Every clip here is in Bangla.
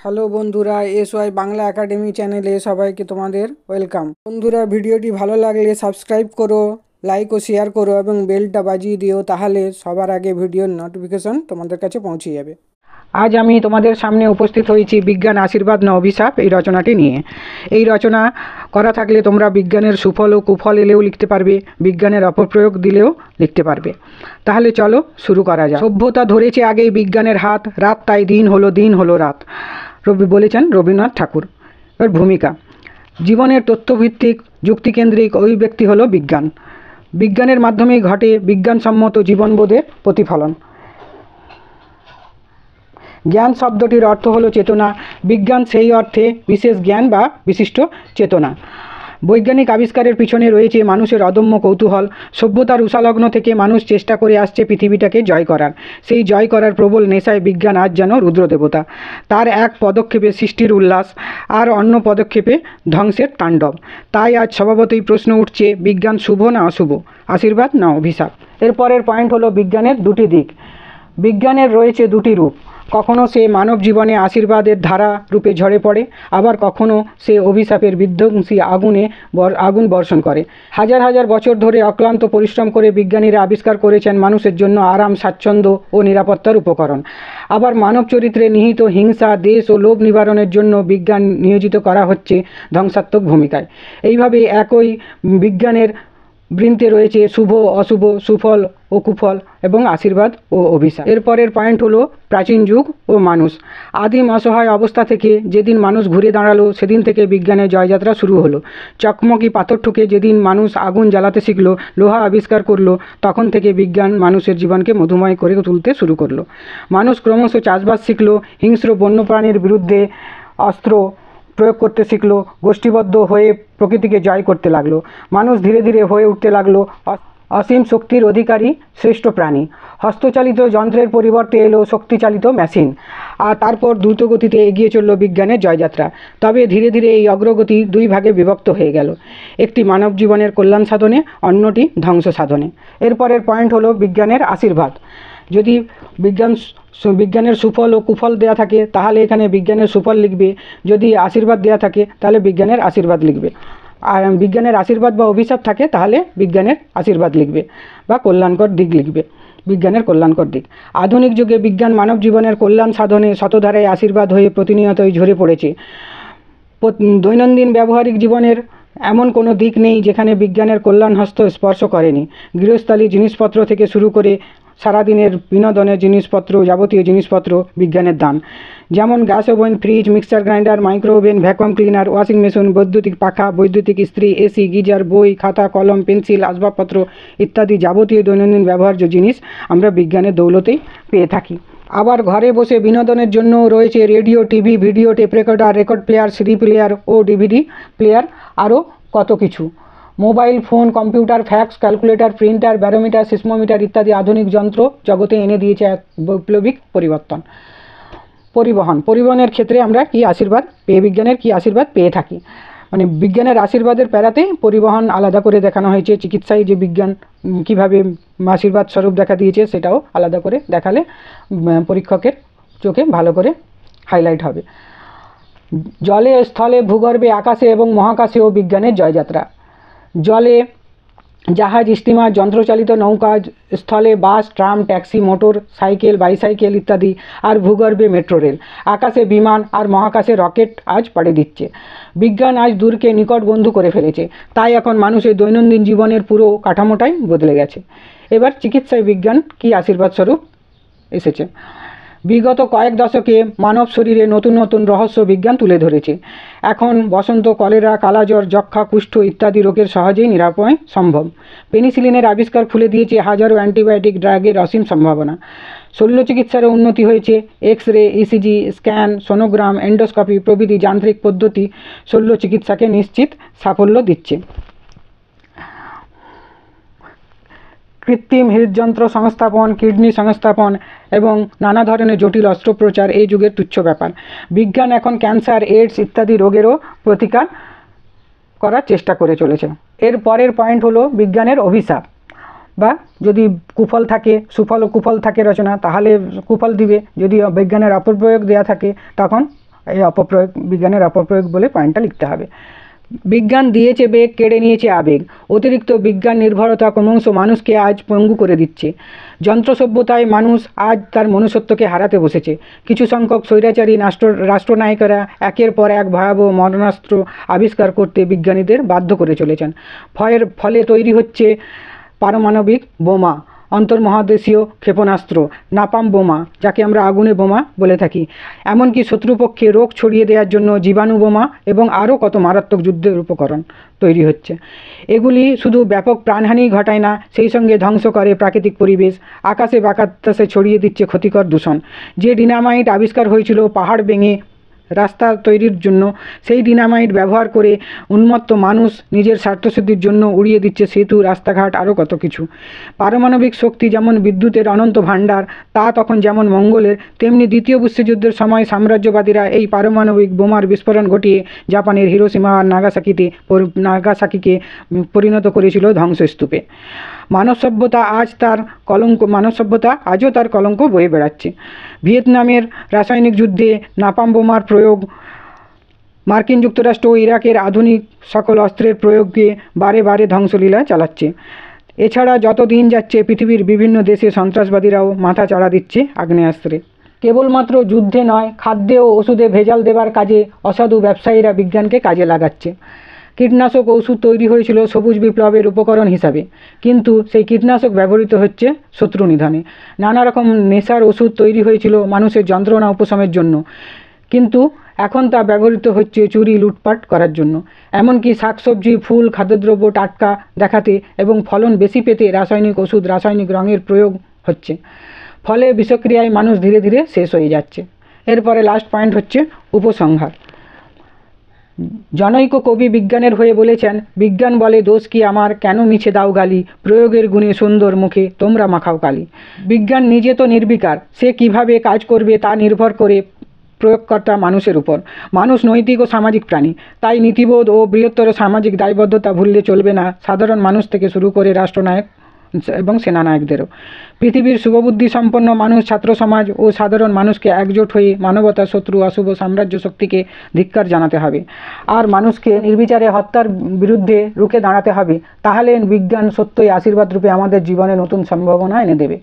হ্যালো বন্ধুরা, এসওয়াই বাংলা একাডেমি চ্যানেলে সবাইকে তোমাদের ওয়েলকাম। বন্ধুরা, ভিডিওটি ভালো লাগলে সাবস্ক্রাইব করো, লাইক ও শেয়ার করো এবং বেলটা বাজিয়ে দিও, তাহলে সবার আগে ভিডিওর নোটিফিকেশন তোমাদের কাছে পৌঁছে যাবে। আজ আমি তোমাদের সামনে উপস্থিত হয়েছি বিজ্ঞান আশীর্বাদ না অভিশাপ এই রচনাটি নিয়ে। এই রচনা করা থাকলে তোমরা বিজ্ঞানের সুফল ও কুফল এলেও লিখতে পারবে, বিজ্ঞানের অপপ্রয়োগ দিলেও লিখতে পারবে। তাহলে চলো শুরু করা যাক। সভ্যতা ধরেছে আগেই বিজ্ঞানের হাত, রাত তাই দিন হলো রাত, বলেছেন রবীন্দ্রনাথ ঠাকুর। এর ভূমিকা: জীবনের তথ্যভিত্তিক যুক্তিকেন্দ্রিক অভিব্যক্তি হলো বিজ্ঞান। বিজ্ঞানের মাধ্যমেই ঘটে বিজ্ঞানসম্মত জীবনবোধের প্রতিফলন। জ্ঞান শব্দটির অর্থ হলো চেতনা। বিজ্ঞান সেই অর্থে বিশেষ জ্ঞান বা বিশিষ্ট চেতনা। বৈজ্ঞানিক আবিষ্কারের পিছনে রয়েছে মানুষের অদম্য কৌতূহল। সভ্যতার উষালগ্ন থেকে মানুষ চেষ্টা করে আসছে পৃথিবীটাকে জয় করার। সেই জয় করার প্রবল নেশায় বিজ্ঞান আজ যেন রুদ্রদেবতা। তার এক পদক্ষেপে সৃষ্টির উল্লাস, আর অন্য পদক্ষেপে ধ্বংসের তাণ্ডব। তাই আজ স্বভাবতই প্রশ্ন উঠছে, বিজ্ঞান শুভ না অশুভ, আশীর্বাদ না অভিশাপ? এরপরের পয়েন্ট হলো বিজ্ঞানের দুটি দিক। বিজ্ঞানের রয়েছে দুটি রূপ। কখনো সে মানব জীবনে আশীর্বাদের ধারা রূপে ঝরে পড়ে, আবার কখনো সে অভিশাপের বিধ্বংসী আগুন বর্ষণ করে। হাজার হাজার বছর ধরে অক্লান্ত পরিশ্রম করে বিজ্ঞানীরা আবিষ্কার করেছেন মানুষের জন্য আরাম, স্বাচ্ছন্দ্য ও নিরাপত্তার উপকরণ। আবার মানব চরিত্রে নিহিত হিংসা, দেশ ও লোভ নিবারণের জন্য বিজ্ঞান নিয়োজিত করা হচ্ছে ধ্বংসাত্মক ভূমিকায়। এইভাবে একই বিজ্ঞানের বৃন্তে রয়েছে শুভ অশুভ, সুফল ও কুফল এবং আশীর্বাদ ও অভিশাপ। এরপরের পয়েন্ট হলো প্রাচীন যুগ ও মানুষ। আদিম অসহায় অবস্থা থেকে যেদিন মানুষ ঘুরে দাঁড়ালো, সেদিন থেকে বিজ্ঞানের জয়যাত্রা শুরু হলো। চকমকি পাথর ঠুকে যেদিন মানুষ আগুন জ্বালাতে শিখলো, লোহা আবিষ্কার করলো, তখন থেকে বিজ্ঞান মানুষের জীবনকে মধুময় করে তুলতে শুরু করলো। মানুষ ক্রমশ চাষবাস শিখলো, হিংস্র বন্যপ্রাণীর বিরুদ্ধে অস্ত্র প্রয়োগ করতে শিখলো, গোষ্ঠীবদ্ধ হয়ে প্রকৃতিকে জয় করতে লাগলো। মানুষ ধীরে ধীরে হয়ে উঠতে লাগলো অসীম শক্তির অধিকারী শ্রেষ্ঠ প্রাণী। হস্তচালিত যন্ত্রের পরিবর্তে এলো শক্তিচালিত মেশিন, আর তারপর দ্রুতগতিতে এগিয়ে চলল বিজ্ঞানের জয়যাত্রা। তবে ধীরে ধীরে এই অগ্রগতি দুই ভাগে বিভক্ত হয়ে গেল, একটি মানব জীবনের কল্যাণ সাধনে, অন্যটি ধ্বংস সাধনে। এরপরের পয়েন্ট হলো বিজ্ঞানের আশীর্বাদ। যদি বিজ্ঞানের সুফল ও কুফল দেয়া থাকে, তাহলে এখানে বিজ্ঞানের সুফল লিখবে। যদি আশীর্বাদ দেয়া থাকে, তাহলে বিজ্ঞানের আশীর্বাদ লিখবে। আর বিজ্ঞানের আশীর্বাদ বা অভিশাপ থাকে, তাহলে বিজ্ঞানের আশীর্বাদ লিখবে বা কল্যাণকর দিক লিখবে, বিজ্ঞানের কল্যাণকর দিক। আধুনিক যুগে বিজ্ঞান মানব জীবনের কল্যাণ সাধনে শতধারায় আশীর্বাদ হয়ে প্রতিনিয়তই ঝরে পড়েছে। দৈনন্দিন ব্যবহারিক জীবনের এমন কোনো দিক নেই যেখানে বিজ্ঞানের কল্যাণ হস্ত স্পর্শ করেনি। গৃহস্থালী জিনিসপত্র থেকে শুরু করে সারাদিনের বিনোদনের জিনিসপত্র, যাবতীয় জিনিসপত্র বিজ্ঞানের দান। যেমন gas oven, fridge, mixer grinder, micro oven, vacuum cleaner, washing machine, বৈদ্যুতিক পাখা, বৈদ্যুতিক ইস্ত্রি, এসি, গিজার, বই, খাতা, কলম, পেন্সিল, আসবাবপত্র ইত্যাদি যাবতীয় দৈনন্দিন ব্যবহার্য জিনিস আমরা বিজ্ঞানের দৌলতেই পেয়ে থাকি। আবার ঘরে বসে বিনোদনের জন্য রয়েছে radio, TV, video tape recorder, record player, CD player ও ডিভিডি প্লেয়ার, আরও কত কিছু। Mobile phone, computer, fax, calculator, printer, barometer, seismometer ইত্যাদি আধুনিক যন্ত্র জগতে এনে দিয়েছে এক বৈপ্লবিক পরিবর্তন। পরিবহনের ক্ষেত্রে আমরা বিজ্ঞানের কি আশীর্বাদ পেয়ে থাকি, মানে বিজ্ঞানের আশীর্বাদের প্যারাতে পরিবহন আলাদা করে দেখানো হয়েছে। চিকিৎসায় যে বিজ্ঞান কীভাবে আশীর্বাদ স্বরূপ দেখা দিয়েছে, সেটাও আলাদা করে দেখালে পরীক্ষকের চোখে ভালো করে হাইলাইট হবে। জলে, স্থলে, ভূগর্ভে, আকাশে এবং মহাকাশেও বিজ্ঞানের জয়যাত্রা। জলে জাহাজ, স্টিমার, যন্ত্রচালিত নৌকা, স্থলে bus, tram, taxi, motorcycle, bicycle ইত্যাদি, আর ভূগর্ভে মেট্রো রেল, আকাশে বিমান আর মহাকাশে রকেট আজ পাড়ি দিচ্ছে। বিজ্ঞান আজ দূরকে নিকট বন্ধু করে ফেলেছে। তাই এখন মানুষের দৈনন্দিন জীবনের পুরো কাঠামোটাই বদলে গেছে। এবার চিকিৎসায় বিজ্ঞান কি আশীর্বাদ স্বরূপ এসেছে। বিগত কয়েক দশকে মানব শরীরে নতুন নতুন রহস্য বিজ্ঞান তুলে ধরেছে। এখন বসন্ত, কলেরা, কালাজ্বর, যক্ষা, কুষ্ঠ ইত্যাদি রোগের সহজেই নিরাময় সম্ভব। পেনিসিলিনের আবিষ্কার খুলে দিয়েছে হাজারো অ্যান্টিবায়োটিক ড্রাগের অসীম সম্ভাবনা। শল্য চিকিৎসারও উন্নতি হয়েছে। X ray, ECG, scan, সোনোগ্রাম, endoscopy প্রভৃতি যান্ত্রিক পদ্ধতি শল্য চিকিৎসাকে নিশ্চিত সাফল্য দিচ্ছে। কৃত্রিম হৃদযন্ত্র সংস্থাপন, কিডনি সংস্থাপন এবং নানা ধরনের জটিল অস্ত্রোপচার এই যুগের তুচ্ছ ব্যাপার। বিজ্ঞান এখন ক্যান্সার, এইডস ইত্যাদি রোগেরও প্রতিকার করার চেষ্টা করে চলেছে। এর পরের পয়েন্ট হলো বিজ্ঞানের অভিশাপ, বা যদি কুফল থাকে, সুফল ও কুফল থাকে রচনা, তাহলে কুফল দিবে। যদি বিজ্ঞানের অপপ্রয়োগ দেওয়া থাকে, তখন এই অপপ্রয়োগ, বিজ্ঞানের অপপ্রয়োগ বলে পয়েন্টটা লিখতে হবে। বিজ্ঞান দিয়েছে বেগ, কেড়ে নিয়েছে আবেগ। অতিরিক্ত বিজ্ঞান নির্ভরতা ক্রমশ মানুষকে আজ পঙ্গু করে দিচ্ছে। যন্ত্র সভ্যতায় মানুষ আজ তার মনুষ্যত্বকে হারাতে বসেছে। কিছু সংখ্যক স্বৈরাচারী রাষ্ট্রনায়কেরা একের পর এক ভয়াবহ মরণাস্ত্র আবিষ্কার করতে বিজ্ঞানীদের বাধ্য করে চলেছেন। ফলে তৈরি হচ্ছে পারমাণবিক বোমা, অন্তর্মহাদেশীয় ক্ষেপণাস্ত্র, নাপাম বোমা, যাকে আমরা আগুনে বোমা বলে থাকি, এমনকি শত্রুপক্ষে রোগ ছড়িয়ে দেওয়ার জন্য জীবাণু বোমা এবং আরও কত মারাত্মক যুদ্ধের উপকরণ তৈরি হচ্ছে। এগুলি শুধু ব্যাপক প্রাণহানি ঘটায় না, সেই সঙ্গে ধ্বংস করে প্রাকৃতিক পরিবেশ, আকাশে বাতাসে ছড়িয়ে দিচ্ছে ক্ষতিকর দূষণ। যে ডিনামাইট আবিষ্কার হয়েছিল পাহাড় ভেঙে রাস্তা তৈরির জন্য, সেই ডিনামাইট ব্যবহার করে উন্মত্ত মানুষ নিজের স্বার্থসিদ্ধির জন্য উড়িয়ে দিচ্ছে সেতু, রাস্তাঘাট, আরও কত কিছু। পারমাণবিক শক্তি যেমন বিদ্যুতের অনন্ত ভাণ্ডার, তা তখন যেমন মঙ্গলের, তেমনি দ্বিতীয় বিশ্বযুদ্ধের সময় সাম্রাজ্যবাদীরা এই পারমাণবিক বোমার বিস্ফোরণ ঘটিয়ে জাপানের হিরোশিমা আর নাগাসাকিকে পরিণত করেছিল ধ্বংসস্তূপে। মানব সভ্যতা আজও তার কলঙ্ক বয়ে বেড়াচ্ছে। ভিয়েতনামের রাসায়নিক যুদ্ধে নাপাম বোমার প্রয়োগ, মার্কিন যুক্তরাষ্ট্র ও ইরাকের আধুনিক সকল অস্ত্রের প্রয়োগকে বারে বারে ধ্বংসলীলা চালাচ্ছে। এছাড়া যত দিন যাচ্ছে পৃথিবীর বিভিন্ন দেশে সন্ত্রাসবাদীরাও মাথা চাড়া দিচ্ছে আগ্নেয়াস্ত্রে। কেবলমাত্র যুদ্ধে নয়, খাদ্যে ও ওষুধে ভেজাল দেবার কাজে অসাধু ব্যবসায়ীরা বিজ্ঞানকে কাজে লাগাচ্ছে। কীটনাশক ওষুধ তৈরি হয়েছিল সবুজ বিপ্লবের উপকরণ হিসাবে, কিন্তু সেই কীটনাশক ব্যবহৃত হচ্ছে শত্রু নিধনে। নানা রকম নেশার ওষুধ তৈরি হয়েছিল মানুষের যন্ত্রণা উপশমের জন্য, কিন্তু এখন তা ব্যবহৃত হচ্ছে চুরি লুটপাট করার জন্য। এমনকি শাকসবজি, ফুল, খাদ্যদ্রব্য টাটকা দেখাতে এবং ফলন বেশি পেতে রাসায়নিক ওষুধ, রাসায়নিক রঙের প্রয়োগ হচ্ছে। ফলে বিষক্রিয়ায় মানুষ ধীরে ধীরে শেষ হয়ে যাচ্ছে। এরপরে লাস্ট পয়েন্ট হচ্ছে উপসংহার। জনৈক কবি বিজ্ঞানের হয়ে বলেছেন, বিজ্ঞান বলে দোষ কি আমার, কেন মিছে দাও গালি, প্রয়োগের গুণে সুন্দর মুখে তোমরা মাখাও কালি। বিজ্ঞান নিজে তো নির্বিকার, সে কিভাবে কাজ করবে তা নির্ভর করে প্রয়োগকর্তা মানুষের উপর। মানুষ নৈতিক ও সামাজিক প্রাণী, তাই নীতিবোধ ও বৃহত্তর সামাজিক দায়বদ্ধতা ভুললে চলবে না সাধারণ মানুষ থেকে শুরু করে রাষ্ট্রনায়ক এবং সেনানায়কদেরও। পৃথিবীর শুভবুদ্ধি সম্পন্ন মানুষ, ছাত্র সমাজ ও সাধারণ মানুষকে একজোট হয়ে মানবতার শত্রু অশুভ সাম্রাজ্য শক্তিকে ধিক্কার জানাতে হবে আর মানুষকে নির্বিচারে হত্যার বিরুদ্ধে রুখে দাঁড়াতে হবে। তাহলে বিজ্ঞান সত্যই আশীর্বাদ রূপে আমাদের জীবনে নতুন সম্ভাবনা এনে দেবে।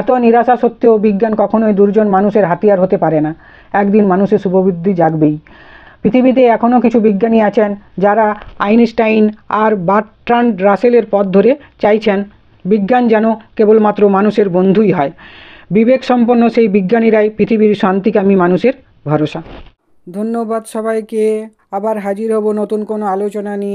এত নিরাশা সত্ত্বেও বিজ্ঞান কখনোই দুর্জন মানুষের হাতিয়ার হতে পারে না। একদিন মানুষের শুভবুদ্ধি জাগবেই। পৃথিবীতে এখনও কিছু বিজ্ঞানী আছেন যারা আইনস্টাইন আর বার্ট্রান্ড রাসেলের পথ ধরে চাইছেন বিজ্ঞান যেন কেবলমাত্র মানুষের বন্ধুই হয়। বিবেক সম্পন্ন সেই বিজ্ঞানীরাই পৃথিবীর শান্তিকামী মানুষের ভরসা। ধন্যবাদ সবাইকে। আবার হাজির হব নতুন কোনো আলোচনা নিয়ে।